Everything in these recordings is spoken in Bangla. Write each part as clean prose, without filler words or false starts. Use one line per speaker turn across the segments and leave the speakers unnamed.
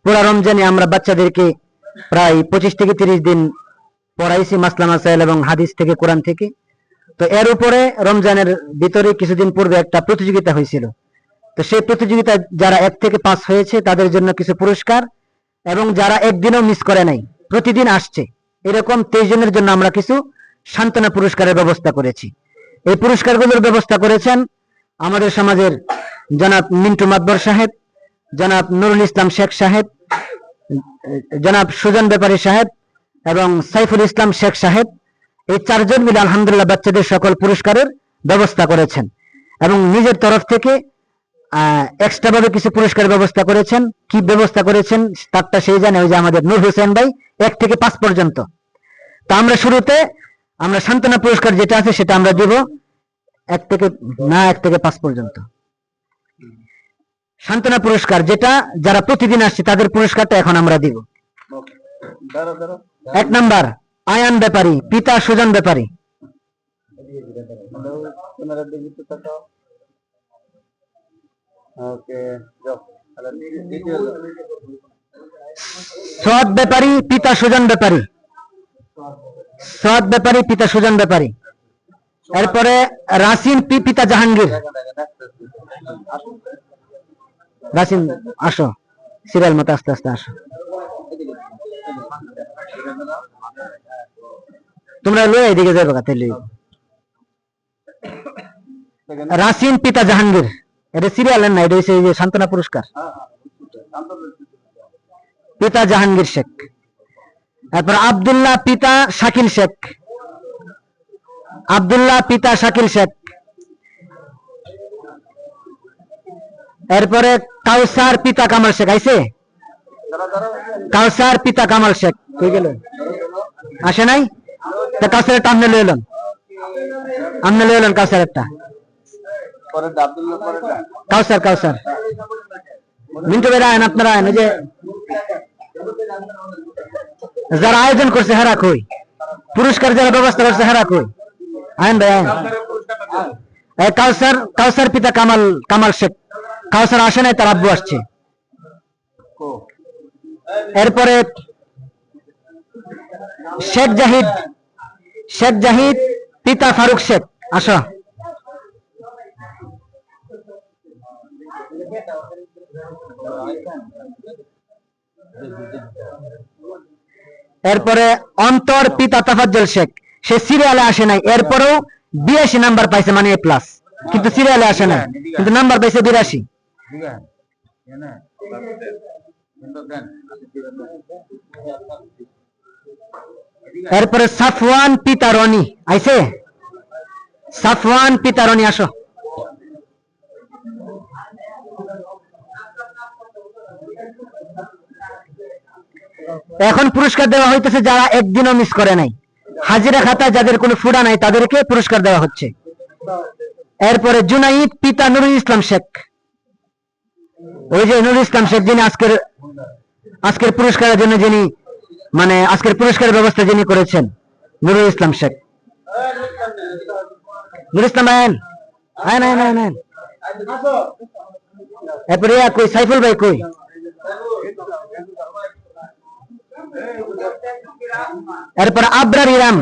পুরা রমজানে আমরা বাচ্চাদেরকে প্রায় 25 থেকে 30 দিন পড়াইছি মাসলা মাসাইল এবং হাদিস থেকে, কোরআন থেকে। তো এর উপরে রমজানের ভিতরে কিছুদিন পূর্বে একটা প্রতিযোগিতা হয়েছিল। তো সেই প্রতিযোগিতা যারা 1 থেকে 5 হয়েছে তাদের জন্য কিছু পুরস্কার, এবং যারা একদিনও মিস করে নাই, প্রতিদিন আসছে, এরকম 23 জনের জন্য আমরা কিছু সান্ত্বনা পুরস্কারের ব্যবস্থা করেছি। এই পুরস্কারগুলোর ব্যবস্থা করেছেন আমাদের সমাজের জনাব মিন্টু মাতবর সাহেব, জনাব নুরুল ইসলাম শেখ সাহেব, জনাব সুজন ব্যাপারী সাহেব এবং সাইফুল ইসলাম শেখ সাহেব। এই 4 জন মিলে আলহামদুলিল্লাহ বাচ্চাদের সকল পুরস্কারের ব্যবস্থা করেছেন, এবং নিজের তরফ থেকে এক্সট্রা ভাবে কিছু পুরস্কার ব্যবস্থা করেছেন। কি ব্যবস্থা করেছেন তারটা সেই জানে, ওই যে আমাদের নূর হোসেন ভাই 1 থেকে 5 পর্যন্ত। তা আমরা শুরুতে আমরা সান্ত্বনা পুরস্কার যেটা আছে সেটা আমরা দিব 1 থেকে 5 পর্যন্ত। সান্ত্বনা পুরস্কার যেটা যারা প্রতিদিন আসছে তাদের পুরস্কারটা এখন আমরা দিব। 1 নাম্বার আয়ান ব্যাপারী, পিতা সুজন ব্যাপারী। সৎ ব্যাপারী, পিতা সুজন ব্যাপারী। সৎ ব্যাপারী, পিতা সুজন ব্যাপারী। এরপরে রাসিন পিতা জাহাঙ্গীর। রাসিন আসো, সিরিয়াল মতো আস্তে আস্তে আসো। তোমরা লয়ে এদিকে যাবে কাতে লই। রাসিন পিতা জাহাঙ্গীর, এটা সিরিয়ালের না, এটা হচ্ছে এই যে সান্ত্বনা পুরস্কার। পিতা জাহাঙ্গীর শেখ। তারপর আব্দুল্লাহ পিতা শাকিল শেখ। আব্দুল্লাহ পিতা শাকিল শেখ। এরপরে কাউসার পিতা কামাল শেখ আইছে। কাউসার পিতা কামাল শেখ কই গেল? আসে নাই? তা কাউসারের টামনে লয়ে এলেন, আমনে লয়ে এলেন কাউসারেরটা। কাউসার কাউসার মিন্টু ভাই আইন, আপনারা আইন। ওই যে যারা আয়োজন করছে হেরা কই, পুরস্কার যারা ব্যবস্থা করছে হেরা কই? আইন ভাই আইন। কাউসার, কাউসার পিতা কামাল শেখ। কাউসার আসে নাই, তার আব্বু আসছে। এরপরে শেখ জাহিদ, শেখ জাহিদ পিতা ফারুক শেখ। আসো। এরপরে অন্তর পিতা তাফাজ্জল শেখ। সে সিরিয়ালে আসে নাই, এরপরেও 82 নাম্বার পাইছে, মানে A+, কিন্তু সিরিয়ালে আসে নাই, কিন্তু নাম্বার পাইছে 82। এরপরে সাফওয়ান পিতা রনি আইছে। সাফওয়ান পিতা রনি আসো। এখন পুরস্কার দেওয়া হইতেছে যারা একদিনও মিস করে নাই, হাজিরা খাতায় যাদের কোনো ফুডা নাই তাদেরকে পুরস্কার দেওয়া হচ্ছে। এরপরে জুনাইদ পিতা নুরুল ইসলাম শেখ। ওই যে নুরুল ইসলাম শেখ যিনি আজকের পুরস্কারের জন্য যিনি মানে আজকের পুরস্কারের ব্যবস্থা যিনি করেছেন, নুরুল ইসলাম শেখ। নুরুল ইসলাম আইন আইন আইন আইন আইন। এরপরে কই সাইফুল ভাই কই? এরপর আবরার ইরাম।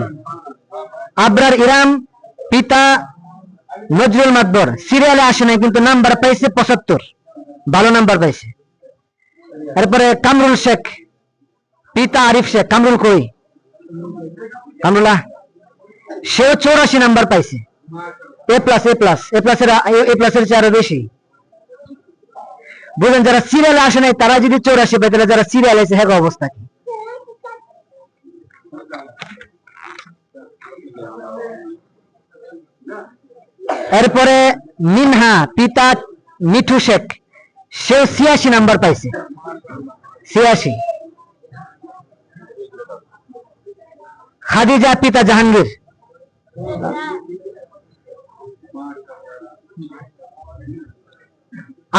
আবরার ইরাম পিতা নজরুল মাতবর। সিরিয়ালে আসে নাই, কিন্তু নাম্বার পাইছে 75, ভালো নাম্বার পাইছে। এরপরে কামরুল শেখ পিতা আরিফ শেখ। কামরুল কই? কামরুল্লাহ, সেও 84 নাম্বার পাইছে। A+, এর চেয়ে আরো বেশি। বুঝলেন, যারা সিরিয়ালে আসে নাই তারা যদি 84 পায়, তাহলে যারা সিরিয়াল আছে হ্যাঁ অবস্থা কি? এরপরে মিনহা পিতা মিঠু শেখ। সে 86 নাম্বার পাইছে, 86। খাদিজা পিতা জাহাঙ্গীর।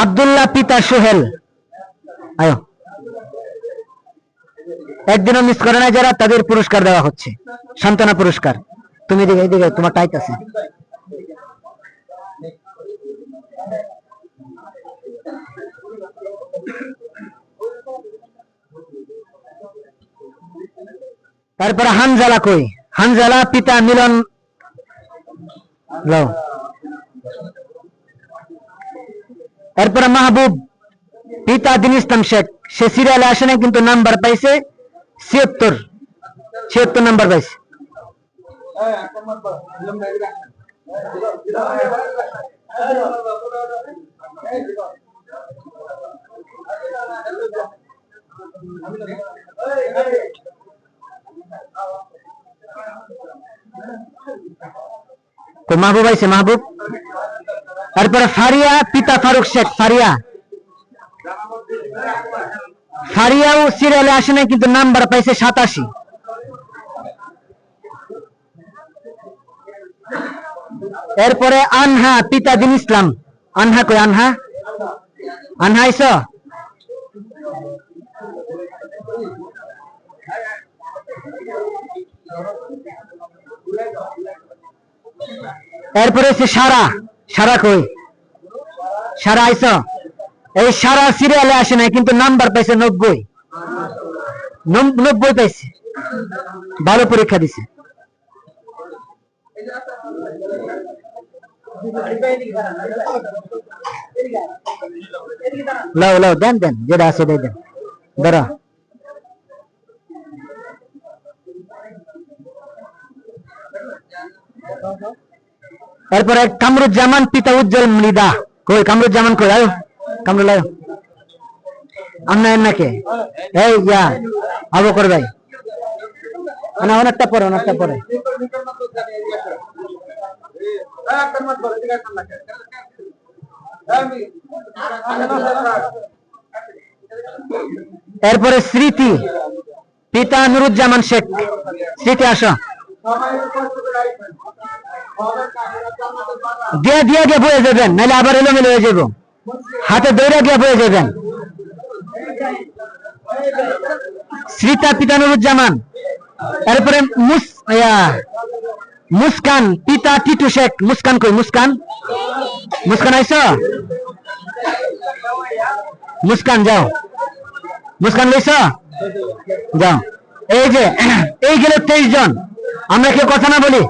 আব্দুল্লাহ পিতা সোহেল। আয়ো, একদিনও মিস করে না যারা, তাদের পুরস্কার দেওয়া হচ্ছে, সান্ত্বনা পুরস্কার। তুমি এদিকে তোমার টাইট আছে। এরপরে হানজালা কই? হানজালা পিতা মিলন লও। এরপরে মাহবুব পিতা দিন ইসলাম শেখ, সে সিরিয়ালে আসে না কিন্তু নাম্বার পাইছে 76 নাম্বার পাইছে। তো মাহবুব আইছে, মাহবুব। তারপরে ফারিয়া পিতা ফারুক শেখ, ফারিয়াও সিরিয়ালে আসে নাই কিন্তু নাম্বার পাইছে 87। এরপরে আনহা পিতা দিন ইসলাম, আনহা কই? আনহা আইছ? এরপরে সারা কই? সারা আইছ? এই সারা সিরিয়ালে আসে নাই কিন্তু নাম্বার পাইছে 90 পাইছে, ভালো পরীক্ষা দিছে। লাও দেন যেটা আছে দেন ধরো। এরপরে কামরুজ্জামান পিতা উজ্জ্বল মৃদা কই? কামরুজ্জামান কই? আয়ো কামরুল, আয়ো। আমরা নাকি এই আবু কর ভাই, অনেকটা পরে এরপরে স্মৃতি পিতা নুরুজ্জামান শেখ, স্মৃতি আসো। দিয়ে বয়ে যাবেন, নাহলে আবার এলোমেলো হয়ে যাব, হাতে দৌড়া দিয়ে বয়ে যাবেন। স্মৃতা পিতা নুরুজ্জামান। এরপরে মুস্কান পিতা টিটু শেখ, মুস্কান কই? মুস্কান আইছ? মুস্কান যাও, মুস্কান লইছ? যাও। এই যে এই গেল 23 জন। আমরা কেউ কথা না বলি?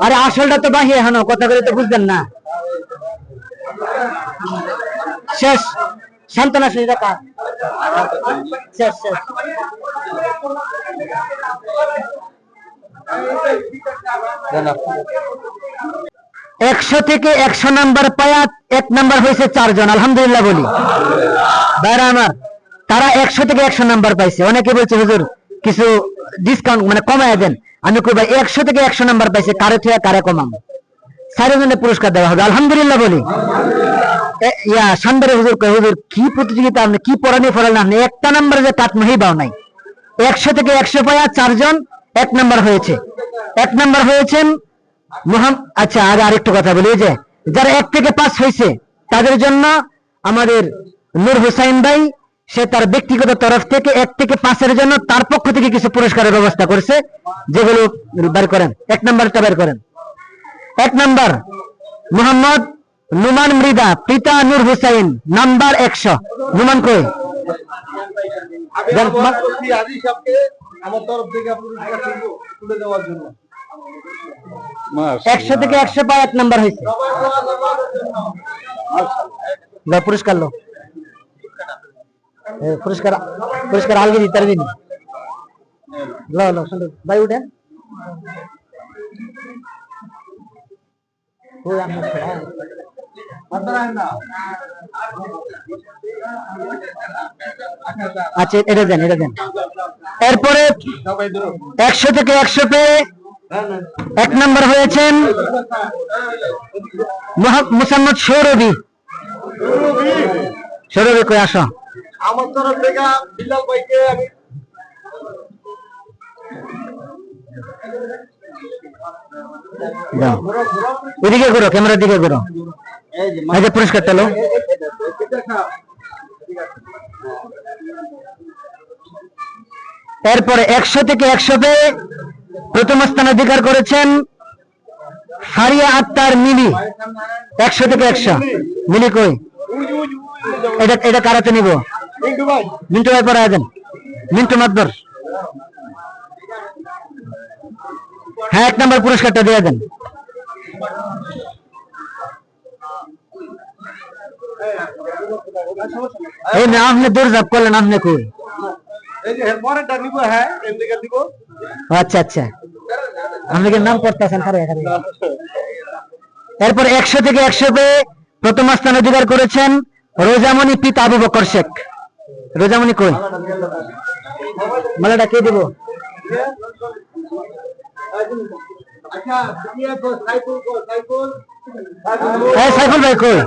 আরে আসলটা তো বাহিয়ে হানো, কথা বলে তো বুঝবেন না। শেষ, সান্ত্বনা শেষ, দেখা শেষ। 100 থেকে 100 নাম্বার পায়া 1 নাম্বার হয়েছে 4 জন, আলহামদুলিল্লাহ বলি। ভাইরা আমার, তারা 100 থেকে 100 নাম্বার পাইছে। অনেকে বলছে হুজুর কিছু ডিসকাউন্ট মানে কমায় দেন। আমি কই ভাই 100 থেকে 100 নাম্বার পাইছে, কারে থেকে কারে কমাম? 4 জনের পুরস্কার দেওয়া হবে, আলহামদুলিল্লাহ বলি। সান্দারে হুজুর কই, হুজুর কি প্রতিযোগিতা, আপনি কি পড়ানি ফলান, আপনি একটা নাম্বারে যে কাট নহি বাও নাই। 100 থেকে 100 পায়া 4 জন 1 নাম্বার হয়েছে। 1 নাম্বার হয়েছেন আচ্ছা, আরেকটু কথা বলি, যে যারা 1 থেকে 5 হয়েছে তাদের জন্য আমাদের নূর হুসাইন ভাই, সে তার ব্যক্তিগত তরফ থেকে 1 থেকে 5-এর জন্য তার পক্ষ থেকে কিছু পুরস্কারের ব্যবস্থা করেছে, যেগুলো বের করেন। 1 নাম্বারটা বের করেন। 1 নাম্বার মোহাম্মদ নুমান মৃদা পিতা নূর হুসাইন, নাম্বার 100। নুমান কই? আমার তরফ থেকে তুলে দেওয়ার জন্য 100 থেকে 100 পায় 1 নাম্বার হয়েছে। পুরস্কার লো, পুরস্কার আলগে দিতে পারবি না। লো সুন্দর ভাই, উঠেন। আচ্ছা, এটা দেন। এরপরে 100 থেকে 100 পেয়ে 1 নাম্বার হয়েছেন মোহাম্মদ সৌরভী কই? আসো। আমার তরফ থেকে বিলাল ভাইকে আমি এদিকে করো, ক্যামেরার দিকে করো। এই যে পুরস্কারটা লো। এরপরে 100 থেকে 100 পেয়ে প্রথম স্থান অধিকার করেছেন ফারিয়া আক্তার মিলি। 100 থেকে 100 মিলি কই? এটা কারাতে নিব? মিন্টু ভাই পরে আছেন, মিন্টু মাতবর। হ্যাঁ 1 নম্বর পুরস্কারটা দিয়ে দেন। এই না আপনি দৌড়ঝাঁপ করলেন, আপনি কই? আচ্ছা আচ্ছা, আপনি কি নাম করতেছেন? এরপর 100 থেকে 100 পেয়ে প্রথম স্থান অধিকার করেছেন রোজামণি পিতা আবু বকর শেখ। রোজামণি কই? মালাটা কে দিব? সাইফুল ভাই কই?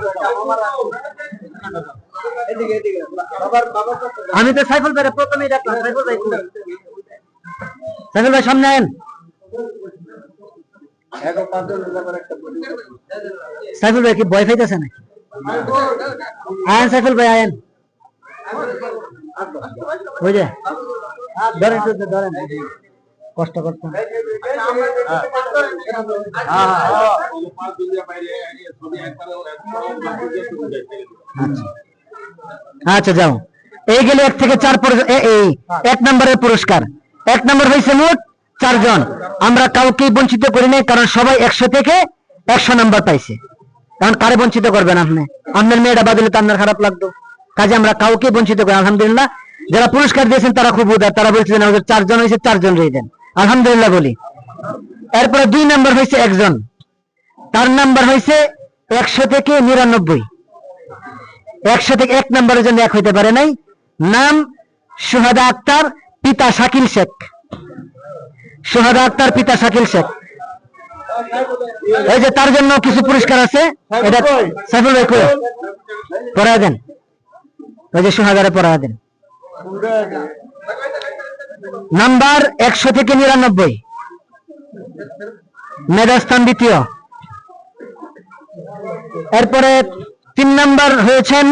আমি তো সাইফুল ভাই প্রথমেই দেখলাম। সাইফুল ভাই কই? সাইফুল ভাই সামনে আয়েন। সাইফুল ভাই কি ভয় পাইতেছে নাকি? আয়েন সাইফুল ভাই আয়েন। ওই যে ধরেন ধরেন, কষ্ট করতে। আচ্ছা যাও, এই গেলে 1 থেকে 4 এই 1 নম্বরের পুরস্কার। 1 নম্বর হয়েছে মোট 4 জন। আমরা কাউকে বঞ্চিত করি নাই, কারণ সবাই 100 থেকে 100 নাম্বার পাইছে। কারণ কারে বঞ্চিত করবেন আপনি? আপনার মেয়েটা বাদলে তো আপনার খারাপ লাগতো। কাজে আমরা কাউকে বঞ্চিত করি। আলহামদুলিল্লাহ যারা পুরস্কার দিয়েছেন তারা খুব উদার, তারা বলছেন আমাদের 4 জন হয়েছে, 4 জন রেই দেন, আলহামদুলিল্লাহ বলি। এরপরে 2 নাম্বার হয়েছে একজন, তার নাম্বার হয়েছে 100 থেকে 99। 100 থেকে 1 নাম্বারের জন্য 1 হইতে পারে নাই। নাম সুহাদা আক্তার, পিতা শাকিল শেখ। সুহাদা আক্তার, পিতা শাকিল শেখ। এই যে তার জন্য কিছু পুরস্কার আছে। এটা সাইফুল ভাই কই? পড়ায় দেন, ওই যে সুহাদারে পড়ায় দেন। নাম্বার 100 থেকে 99, মেধাস্থান 2য়। এরপরে 3 নাম্বার হয়েছেন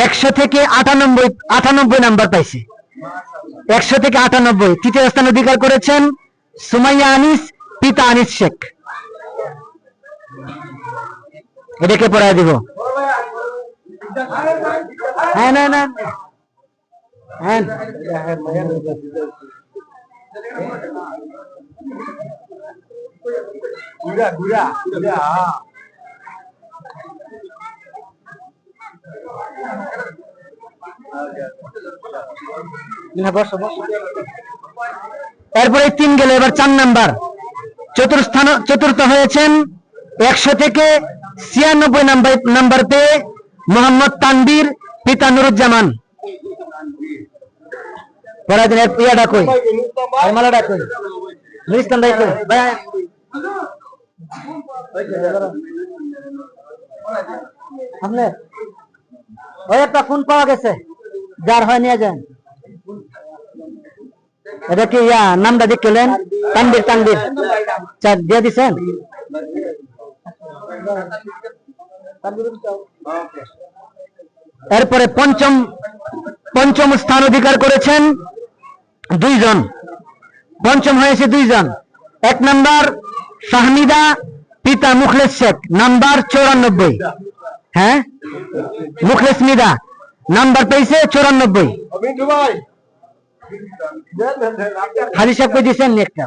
100 থেকে 98 নাম্বার পাইছে। 100 থেকে 98 তৃতীয় স্থান অধিকার করেছেন সুমাইয়া আনিস, পিতা আনিস শেখ। এটাকে পড়ায় দিব। হ্যাঁ না না হ্যাঁ, এরপরে 3 গেলে এবার 4 নাম্বার। চতুর্থ হয়েছেন 100 থেকে 96 নাম্বার পেয়ে মোহাম্মদ তানবীর, পিতা নুরুজ্জামান। পরাদিন ইয়াটা কই? মালাটা কই? নুরিস্তান ভাই কই? ভাই আপনার ওই একটা ফোন পাওয়া গেছে, যার হয় নিয়ে যান। এটা কি নামটা দেখলেন? তানবীর, তানবীর চার দিয়ে দিচ্ছেন। এরপরে পঞ্চম স্থান অধিকার করেছেন 2 জন। পঞ্চম হয়েছে 2 জন। 1 নাম্বার ফাহমিদা, পিতা মুখলেস শেখ, নাম্বার 94। হ্যাঁ, মুখলেস মিদা নাম্বার পেয়েছে 94। হাজি সাহেব কই দিচ্ছেন একটা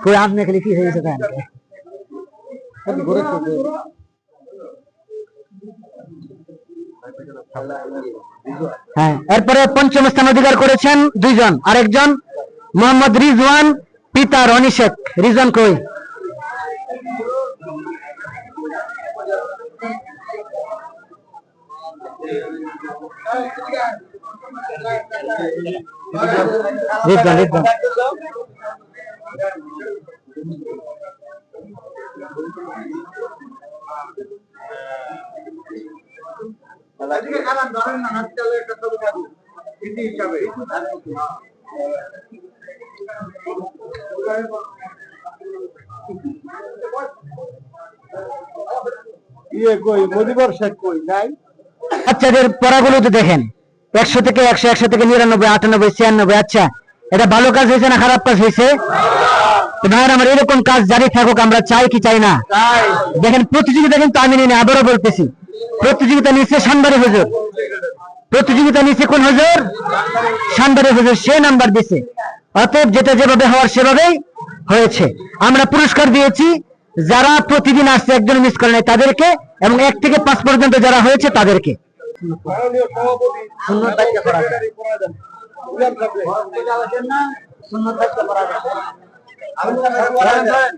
কই? আপনি খালি কি হয়েছে? হ্যাঁ, এরপরে 5ম স্থান অধিকার করেছেন 2 জন। আরেকজন মোহাম্মদ রিজওয়ান, পিতা রনি শেখ। রিজওয়ান কই? রিজওয়ান, রিজওয়ান। বাচ্চাদের পড়াগুলো তো দেখেন, 100 থেকে 100, 100 থেকে 99, 98, 96। আচ্ছা, এটা ভালো কাজ হয়েছে না খারাপ কাজ হয়েছে? ভাইয়ের আমার এরকম কাজ জারি থাকুক, আমরা চাই কি চাই না? দেখেন প্রতিযোগিতা কিন্তু আমি নিয়ে আবারও বলতেছি, প্রতিযোগিতা নিচ্ছে সান্দারি হুজুর। প্রতিযোগিতা নিচ্ছে কোন হুজুর? সান্দারি হুজুর। সে নাম্বার দিছে। অতএব যেটা যেভাবে হওয়ার সেভাবেই হয়েছে। আমরা পুরস্কার দিয়েছি যারা প্রতিদিন আসছে, একজন মিস করে নাই তাদেরকে, এবং 1 থেকে 5 পর্যন্ত যারা হয়েছে তাদেরকে। সুন্নত বাক্য পড়া যায়। সুন্নত বাক্য পড়া যায়।